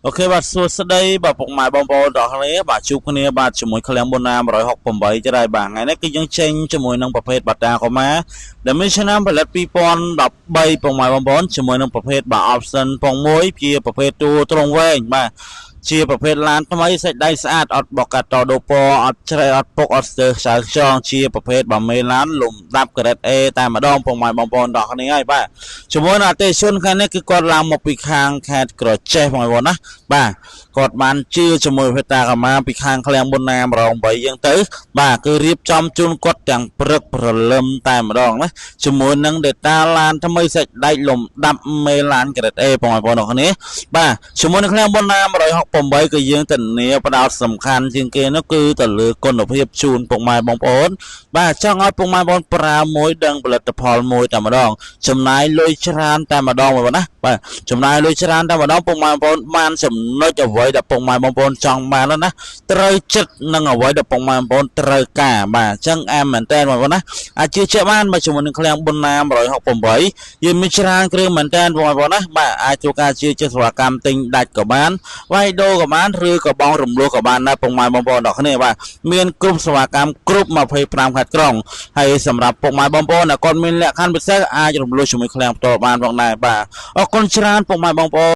អូខេបាទសួស្តីបាទពុកម៉ែបងប្អូនទាំងអស់គ្នាបាទជួបគ្នាបាទជាមួយឃ្លាំងបុណ្ណា168ចរៃបាទថ្ងៃនេះគឺយើងចេញជាមួយនឹងប្រភេទបាតាកូម៉ាដែលមានឆ្នាំផលិត2013ពុកម៉ែបងប្អូនជាមួយនឹងប្រភេទបាទ option ពង1ជាប្រភេទតួត្រង់វែងបាទជាប្រភេទឡានថ្មីសាច់ដៃស្អាតអត់បកកាត់តដូពណ៌អត់ជ្រៃអត់ពុកអត់ស្ទើរខ្សៅខ្យងជាប្រភេទបាទមេឡានលំដាប់ grade A តែម្ដងពុកម៉ែបងប្អូនទាំងអស់គ្នាហើយបាទជាមួយនឹងអតិថិជនខាងនេះគឺគាត់ឡើងមកពីខាងខេត្តក្រចេះបងប្អូនណាបាទគាត់បានជឿជាមួយភេតាកាម៉ាពីខាងឃ្លាំងបុណ្ណា108យើងទៅបាទគឺរៀបចំជូនគាត់ទាំងព្រឹកព្រលឹមតែម្ដងណាជាមួយនឹង data ឡានថ្មីសាច់ដែកលំដាប់មេឡាន grade A បងប្អូនទាំងគ្នាបាទជាមួយនឹងឃ្លាំងបុណ្ណា168គឺយើងធានាផ្ដោតសំខាន់ជាងគេនោះគឺទៅលើគុណភាពជូនពុកម៉ែបងប្អូនបាទចង់ឲ្យពុកម៉ែបងប្អូនប្រើមួយដឹងផលិតផលមួយតែម្ដងចំណាយលុយច្រើនតែម្ដងបងប្អូនណាបាទចំណាយលុយច្រើនតែម្ដងពុកម៉ែបងប្អូនបានចំណុចអ្វីដែលពុកម៉ែបងប្អូនចង់បានណាត្រូវចិត្តនឹងអ្វីដែលពុកម៉ែបងប្អូនត្រូវការបាទអញ្ចឹងមែនតើបងប្អូនណាអាចជឿជាក់បានមកជាមួយនឹងឃ្លាំងបុណ្ណា168យើងមានច្រើនគ្រឿងមែនតើបងប្អូនណាបាទអាចធ្វើការជឿជាក់សេវាកម្មទិញដាច់ក៏បានវាយដូរក៏បានឬក៏បងរំលោះក៏បានដែរពុកម៉ែបងប្អូនទាំងគ្នាបាទមានគ្រប់សេវាកម្មគ្រប់25ខេត្តក្រុងហើយសម្រាប់ពុកម៉ែបងប្អូនដែលគាត់មានលក្ខខណ្ឌពិសេសអាចរំលោះជាមួយឃ្លាំងផ្ទាល់បានផងដែរបាទអរគុណច្រើនពុកម៉ែបងប្អូន